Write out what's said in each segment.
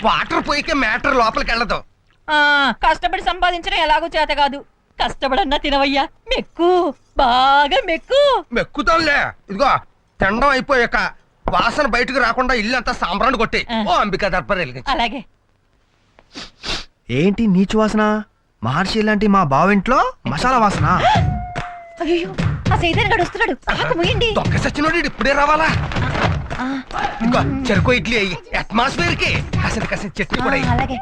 Water పోయికే matter లోపలికి వెళ్ళదు. కష్టపడి సంపాదించడం ఎలాగో చేత కాదు. కష్టపడన్నా తినవయ్యా, మెక్కు, బాగా మెక్కు. మెక్కుతాంలే. ఇదిగో తినడం అయిపోయాక వాసన బయటకు రాకుండా ఇల్లు అంతా సాంబ్రాన్ని కొట్టి ఓ అంబికా దర్బార్ వెలిగించు. అలాగే. ఏంటి నీచు వాసన? మహర్షి లాంటి మా బావింట్లో మసాలా వాసన. అయ్యో, ఆ సైతాన్ గడు వస్తున్నాడు. ఆకు ముయ్యండి. దొంగ సచ్చినోడు ఇప్పుడే రావాలా? ఇంకో చెరుకు ఇడ్లీ అయ్యి అట్మాస్ఫియర్ కి కాసిన కాసిన చట్నీ కూడా అయ్యి. అలాగే.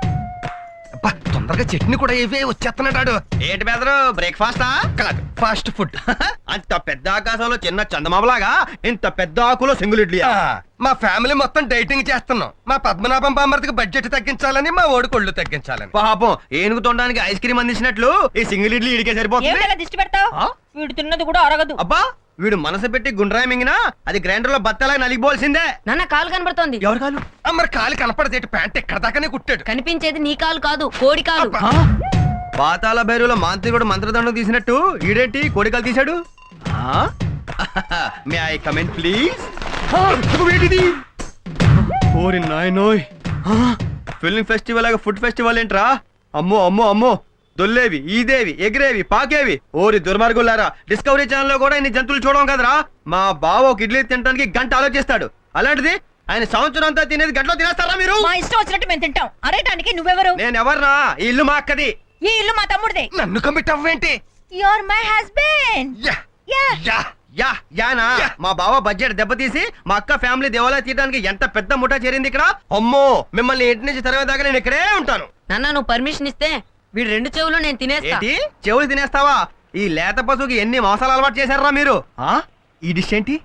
తొందరగా చట్నీ కూడా ఇవే వచ్చేస్తున్నాడు. ఏంటి బెదరు, బ్రేక్ఫాస్టా? కాదు, ఫాస్ట్ ఫుడ్. అంత పెద్ద ఆకాశంలో చిన్న చందమామలాగా ఇంత పెద్ద ఆకులో సింగిల్ ఇడ్లీ. మా ఫ్యామిలీ మొత్తం డైటింగ్ చేస్తున్నాం. మా పద్మనాభం బామ్మర్తికి బడ్జెట్ తగ్గించాలని, మా ఓడి కొళ్ళు తగ్గించాలని. పాపం ఏనుగు తొండడానికి ఐస్ క్రీమ్ అందించినట్లు ఈ సింగిల్ ఇడ్లీ ఇడికే సరిపోతుంది. ఏమిటలా దిష్టి పెడతావు? వీడు తిన్నది కూడా అరగదు. అబ్బా, వీడు మనసు పెట్టి గుండ్రాయి మింగినా అది గ్రైండర్ లో బత్తలా నలిగిపోవాల్సిందే. నాన్న కాలు కనబడుతోంది. ఎవరు కాలు? మరి కాలు కనపడదేటి? ప్యాంట్ ఎక్కడ దాకానే కుట్టాడు. కనిపించేది నీ కాలు కాదు, కోడి కాలు. పాతాల భైరులో మాంత్రికుడు మంత్రదండం తీసినట్టు ఈడేంటి కోడికలు తీశాడు? May I comment please? ఓరి నాయనోయ్, ఫిల్మ్ ఫెస్టివల్ లాగా ఫుడ్ ఫెస్టివల్ ఏంట్రా? అమ్మో అమ్మో అమ్మో, దొల్లేవి, ఈదేవి, ఎగిరేవి, పాకేవి. ఓరి దుర్మార్గులారా, డిస్కవరీ ఛానల్ లో కూడా ఇన్ని జంతువులు చూడడం కదరా. మా బావ ఒక ఇడ్లీ తినడానికి గంట ఆలోచిస్తాడు. అలాంటిది ఆయన సంవత్సరం అంతా తినేది గంటలో తినేస్తారా మీరు? మా ఇష్టం వచ్చినట్టు మేము తింటాం. అరేటానికి నువ్వెవరు? నేను ఎవర్నా? ఈ ఇల్లు మా అక్కది. ఈ ఇల్లు మా తమ్ముడిదే. నన్ను కమిట్ అవ్వేంటి? You're my husband. యానా మా బావ బడ్జెట్ దెబ్బతీసి మా అక్క ఫ్యామిలీ దేవాలయ తీయడానికి ఎంత పెద్ద ముఠా చేరింది ఇక్కడ. అమ్మో, మిమ్మల్ని ఇంటి నుంచి తరవేదాకా నేను ఇక్కడే ఉంటాను. నాన్న నువ్వు పర్మిషన్ ఇస్తే వీడు 2 చెవులు నేను తినేస్తా. ఏంటి చెవులు తినేస్తావా? ఈ లేత పశువుకి ఎన్ని మోసాలు అలవాటు చేశారా మీరు? ఈ డిష్ ఏంటి?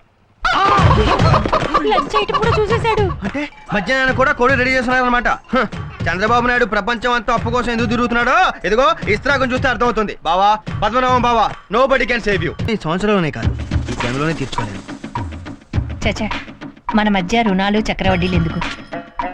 లంచ్ ఐటమ్ కూడా చూసేశాడు. అంటే మధ్యాహ్నం కూడా కోడి రెడీ చేస్తున్నారనమాట. చంద్రబాబు నాయుడు ప్రపంచం అంతా అప్పు కోసం ఎందుకు తిరుగుతున్నాడో ఇదిగో ఇస్త్రాగం చూస్తే అర్థమవుతుంది. బావా, పద్మనాభం బావా, nobody can save you. ఈ సంవత్సరంలోనే కాదు, ఈ టైంలోనే తీర్చుకోలేను. చచ్చా, మన మధ్య రుణాలు చక్రవడ్డీలు ఎందుకు?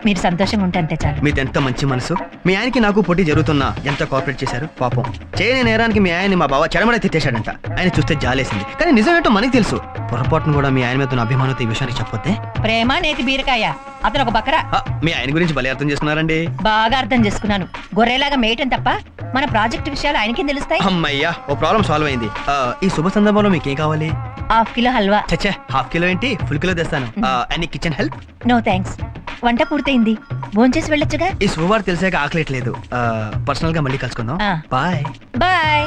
మీరు సంతోషంగా ఉంటే అంతే చాలు. మీది ఎంత మంచి మనసు. మీ ఆయనకి నాకు పోటీ జరుగుతున్నా ఎంత కోఆపరేట్ చేశారు. పాపం చేయని నేరానికి మీ ఆయన్ని మా బావ చెడమడ తిట్టేశాడంట. ఆయన చూస్తే జాలేసింది, కానీ నిజం ఏంటో మనకి తెలుసు. పొరపాటును కూడా మీ ఆయన మీద ఉన్న అభిమానంతో ఈ విషయానికి చెప్పొద్దే. ప్రేమ నేతి బీరకాయ, అతను ఒక బకరా. మీ ఆయన గురించి భలే అర్థం చేసుకున్నారండి. బాగా అర్థం చేసుకున్నాను. గొర్రెలాగా మేయటం తప్ప మన ప్రాజెక్ట్ విషయాలు ఆయనకేం తెలుస్తాయి? అమ్మయ్యా, ఓ ప్రాబ్లం సాల్వ్ అయింది. ఈ శుభ సందర్భంలో మీకేం కావాలి? 1/2 కిలో హల్వా. చచ్చే, 1/2 కిలో ఏంటి, ఫుల్ కిలో తెస్తాను. Any kitchen help? No thanks. వంట పూర్తయింది, భోంచేసి వెళ్ళొచ్చుగా. ఈ శుభవార్త తెలిసాక ఆకలేట్లేదు. పర్సనల్ గా మళ్ళీ కలుసుకుందాం. Bye bye.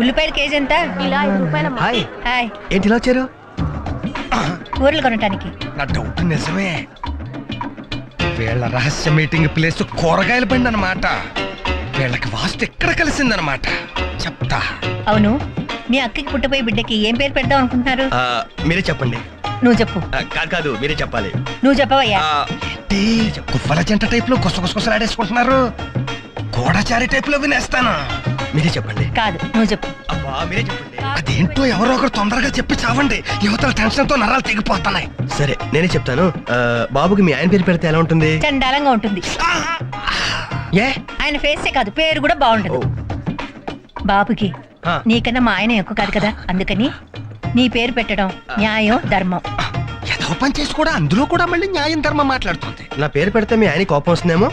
ఉల్లిపాయలు కేజీ ఎంత? ఇలా 5 రూపాయల. హాయ్. హాయ్. ఏంటి ఇలా వచ్చారు? కూరలు కొనటానికి. నా డౌట్ నిజమే. వీళ్ళ రహస్య మీటింగ్ ప్లేస్ కూరగాయల బండి అన్నమాట. వీళ్ళకి వాస్తు ఎక్కడ కలిసిందన్నమాట. చెప్తా. అవును, మీ అక్కకి పుట్టపోయే బిడ్డకి ఏం పేరు పెడదాం అనుకుంటున్నారు? మీరే చెప్పండి. నువ్వు చెప్పు. కాదు, మీరే చెప్పాలి. నువ్వు చెప్పవయ్యా. కువ్వల జంట టైప్ లో గుసగుసలాడేసుకుంటున్నారు. గోడాచారి టైప్ లో వినేస్తాను. మీరే చెప్పండి. కాదు, నువ్వు చెప్పు. అబ్బా, మీరే చెప్పండి. అదేంటో ఎవరో ఒకరు తొందరగా చెప్పి చావండి. యువతల టెన్షన్ తో నరాలు తెగిపోతున్నాయి. సరే, నేనే చెప్తాను. బాబుకి మీ ఆయన పేరు పెడితే ఎలా ఉంటుంది? చండాలంగా ఉంటుంది. ఏ, ఆయన ఫేసే కాదు, పేరు కూడా బాగుంటది. బాబుకి నీకన్నా మా ఆయన ఎక్కువ కాదు కదా, అందుకని నీ పేరు పెట్టడం న్యాయం ధర్మం. ఏదో పని చేసి కూడా అందులో కూడా మళ్ళీ న్యాయం ధర్మం మాట్లాడుతుంది. నా పేరు పెడితే మీ ఆయన కోపం వస్తుందేమో.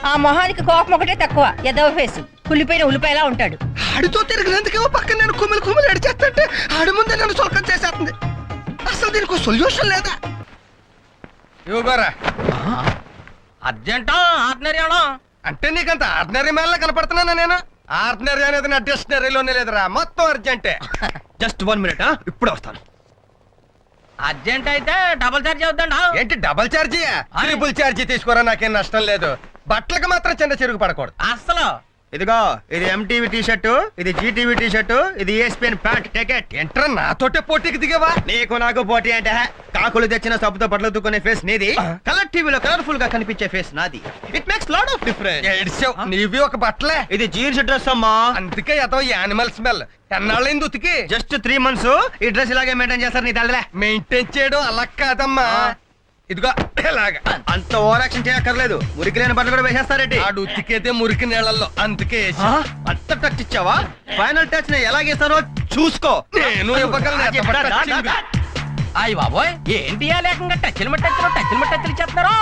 ఆ మొహానికి కోపం ఒకటే తక్కువ. ఎదవ ఫేసు, కుళ్ళిపోయిన ఉల్లిపాయలా ఉంటాడు. ఆడితో తిరిగినందుకేమో పక్కన నేను కుమిలి కుమిలి అడిచేస్తుంటే ఆడి ముందే నన్ను సొలకం చేసేస్తుంది. అసలు దీనికి సొల్యూషన్ లేదా? ఇవ్వరా అర్జెంటా ఆర్డినరీ అంటే నీకంత ఆర్డినరీ మ్యాన్లా కనపడుతున్నానా? నేను ఆర్డినరీ అనేది నా డిక్షనరీలోనే లేదురా, మొత్తం అర్జెంటే. జస్ట్ 1 మినిట్, ఇప్పుడు వస్తాను. అర్జెంట్ అయితే డబుల్ ఛార్జ్ అవుతుందా? ఏంటి డబల్ ఛార్జీ? ట్రిపుల్ ఛార్జీ తీసుకోరా, నాకేం నష్టం లేదు. బట్టలకు మాత్రం చిన్న చెరుగు పడకూడదు అసలు. ఇదిగో, ఇది ఎంటీవీ టీ షర్టు, ఇది జీటీవీ టీ షర్టు, ఇది ESPN ప్యాంట్. టికెట్. ఎంట్రా నాతోటే పోటీకి దిగవా? నీకు నాకు పోటీ అంటే కాకులు తెచ్చిన సబ్బుతో బట్టలుతుకునే ఫేస్ నీది, కలర్ టీవీలో కలర్ఫుల్ గా కనిపించే ఫేస్ నాది. It makes lot of difference. నీవి ఒక బట్టలే, ఇది జీన్స్ డ్రెస్ అమ్మా. అందుకే ఏదో యానిమల్ స్మెల్. ఎన్నాళ్ళైంది ఉతికి? Just 3 months. ఈ డ్రెస్ ఇలాగే మెయింటైన్ చేస్తారు. నీ తల్లే మెయింటైన్ చేయడం అలా కాదమ్మా. ఇదిగో ఇలాగా అంత ఓవర్ యాక్షన్ చేయక్కర్లేదు. మురికి లేని బట్టలు కూడా వేసేస్తారేంటి? ఆడు ఉతికేదే మురికి నీళ్ళల్లో అందుకే వేసా. ఆ? అంత టచ్ ఇచ్చావా? ఫైనల్ టచ్ నేను ఎలాగేస్తానో చూసుకో. నేను ఇవ్వగలను ఎంత పట్టు టచ్చింది. అయ్యి బాబోయ్ ఏంటి ఆ లేకంగా టచ్లు టచ్లు ఇచ్చేస్తున్నారు.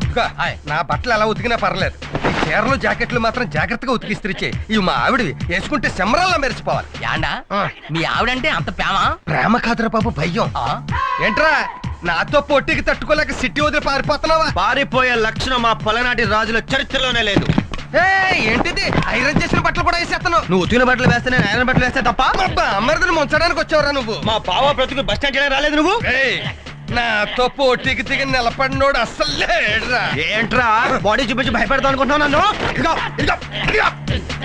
ఇదిగో, నా బట్టలు ఎలా ఉతికినా పర్లేదు. ఈ చీరలు జాకెట్లు మాత్రం జాగ్రత్తగా ఉతికిస్త్రిచ్చే. ఇవి మా ఆవిడవి, వేసుకుంటే సెమరాల్లా మెరిచిపోవాలి. యాండా ఆ. మీ ఆవిడంటే అంత ప్రేమ? ప్రేమ కాదురా బాబు, భయం. ఆ? ఏంట్రా నాతో పొట్టికి తట్టుకోలేక సిట్టి వదిలి పారిపోతున్నావా? పారిపోయే లక్షణం మా పలనాటి రాజుల చరిత్రలోనే లేదు. ఏంటిది ఐరన్ చేసిన బట్టలు కూడా వేసేస్తాను. నువ్వు ఉతికిన బట్టలు వేస్తే నేను ఐరన్ బట్టలు వేస్తే తప్ప? అమ్మరిదని ముంచడానికి వచ్చావురా నువ్వు. మా బావ బ్రతుకు బస్ స్టాండ్ చేయడానికి రాలేదు నువ్వు. ఏయ్, నాతో పోటీకి దిగి నిలబడినోడు అస్సలు లేడురా. ఏంట్రా బాడీ చూపించి భయపెడతావు అనుకుంటున్నావు నన్ను? ఇదిగో, ఇదిగో, ఇదిగో.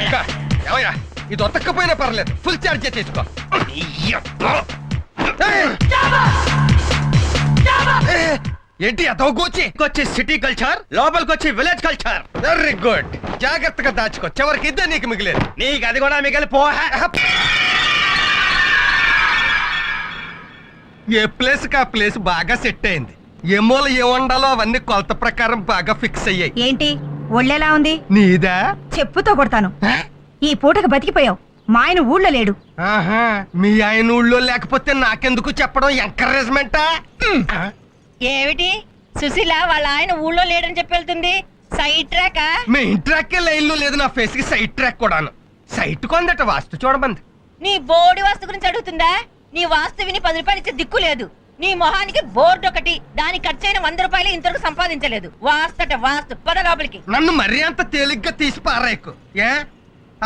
ఇంకా, ఏమయ్యా, ఇది ఉతక్కపోయినా పర్లేదు, ఫుల్ ఛార్జ్ తీసుకో. ఏయ్, ఏంటి అతవగోచి? వచ్చి సిటీ కల్చర్, లోపలికి వచ్చి విలేజ్ కల్చర్. వెరీ గుడ్, జాగ్రత్తగా దాచుకో, చివరికి ఇద్దరు నీకు మిగిలేదు. నీకు అది కూడా మిగిలి పో. ఏ ప్లేస్ కి ఆ ప్లేస్ బాగా సెట్ అయింది. ఏ మూల ఏ వండాలో అవన్నీ కొలత ప్రకారం బాగా ఫిక్స్ అయ్యాయి. ఏంటి ఒళ్ళెలా ఉంది? నీదా? చెప్పుతో కొడతాను. ఈ పూటకు బతికిపోయావు. మా ఆయన ఊళ్ళో లేడు. ఆహా, మీ ఆయన ఊళ్ళో లేకపోతే నాకెందుకు చెప్పడం ఎంకరేజ్మెంటా? ఏమిటి సుశీల వాళ్ళ ఆయన ఊళ్ళో లేడని చెప్పి వెళ్తుంది? సైడ్ ట్రాకా? మెయిన్ ట్రాక్ లైన్ లో లేదు, నా ఫేస్ కి సైడ్ ట్రాక్ కూడాను. సైట్ కొందట వాస్తు చూడమంది. నీ బోర్డు వాస్తు గురించి అడుగుతుందా? నీ వాస్తు విని 10 రూపాయలు ఇచ్చే దిక్కు లేదు. నీ మొహానికి బోర్డు ఒకటి, దానికి ఖర్చైన 100 రూపాయలు ఇంతవరకు సంపాదించలేదు. వాస్తట వాస్తు, పద లోపలికి. నన్ను మరీ అంత తేలిగ్గా తీసి పారాయకు. ఏ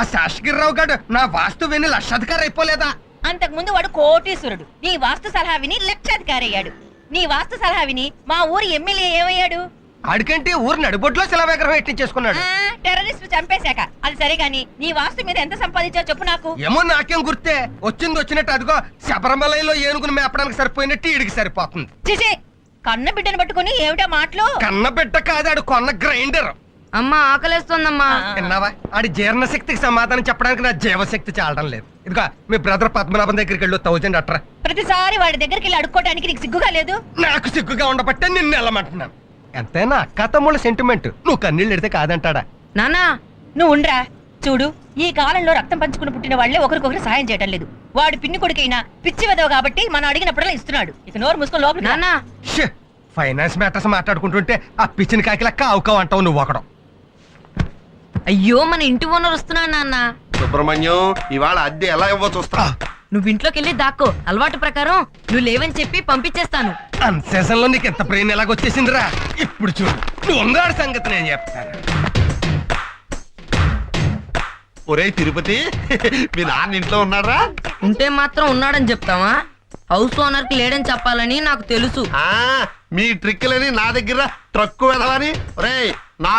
ఆ శాసగిరిరావు గారు నా వాస్తు విని లక్షాధికారి అయిపోలేదా? అంతకు ముందు వాడు కోటీశ్వరుడు. నీ వాస్తు సలహా విని లక్షాధికారి అయ్యాడు. నీ వాస్తు సలహా విని మా ఊరి ఎమ్మెల్యే ఏమయ్యాడు? ఆడికంటే ఊరు నడిబొడ్లో శిలా విగ్రహం ఎట్టించేసుకున్నాడు. టెర్రరిస్ట్ చంపేశాక. అది సరే గాని నీ వాస్తు మీద ఎంత సంపాదించావు చెప్పు నాకు. ఏమో నాకేం గుర్తే, వచ్చింది వచ్చినట్టు అదిగో శబరిమలలో ఏనుగును మేపడానికి సరిపోయినట్టు ఈడికి సరిపోతుంది. చిచి, కన్న బిడ్డను పట్టుకుని ఏమిటా మాటలు? కన్న బిడ్డ కాదాడు, కొన్న గ్రైండర్. అమ్మా ఆకలేస్తోందమ్మా. విన్నావా? ఆడి జీర్ణశక్తికి సమాధానం చెప్పడానికి నా జీవశక్తి చాలడం లేదు. ఇదిగో మీ బ్రదర్ పద్మనాభం దగ్గరికి వెళ్ళు, 1000 అట్రా. ప్రతిసారి వాడి దగ్గరికి వెళ్ళి అడుక్కోవడానికి నీకు సిగ్గుగా లేదు? నాకు సిగ్గుగా ఉండబట్టే నిన్ను వెళ్ళమంటున్నాను. ఎంతైనా అక్క తమ్ముళ్ళ సెంటిమెంట్, నువ్వు కన్నీళ్ళు ఎడితే కాదంటాడా? నానా నువ్వు ఉండ్రా. చూడు, ఈ కాలంలో రక్తం పంచుకుని పుట్టిన వాళ్లే ఒకరికొకరు సాయం చేయడం లేదు. వాడు పిన్ని కొడుకైనా పిచ్చి వెదవ కాబట్టి మనం అడిగినప్పుడల్లా ఇస్తున్నాడు. ఇక నోరు మూసుకొని లోపలికి రా. నానా షే, ఫైనాన్స్ మ్యాటర్స్ మాట్లాడుకుంటుంటే ఆ పిచ్చిన కాకిలా కావుకావు అంటావు నువ్వు ఒకడం. అయ్యో మన ఇంటి ఓనర్ వస్తున్నాడు నాన్న. సుబ్రహ్మణ్యం, ఇవాళ అద్దె ఎలా ఇవ్వ చూస్తా. నువ్వు ఇంట్లోకి వెళ్ళి దాక్కో. అలవాటు ప్రకారం నువ్వు లేవని చెప్పి పంపించేస్తాను. అన్ సీజన్ లో నీకు ఎంత బ్రెయిన్ ఎలాగొచ్చేసిందిరా? ఇప్పుడు చూడు, నువ్వు ఉన్నాడు సంగతి నేను చెప్తాను. ఒరేయ్ తిరుపతి, మీ నాన్న ఇంట్లో ఉన్నారా? ఉంటే మాత్రం ఉన్నాడని చెప్తావా? హౌస్ ఓనర్ కి లేడని చెప్పాలని నాకు తెలుసు. ఆ, మీ ట్రిక్లని నా దగ్గర ట్రక్కు వెదవని. ఒరేయ్, నా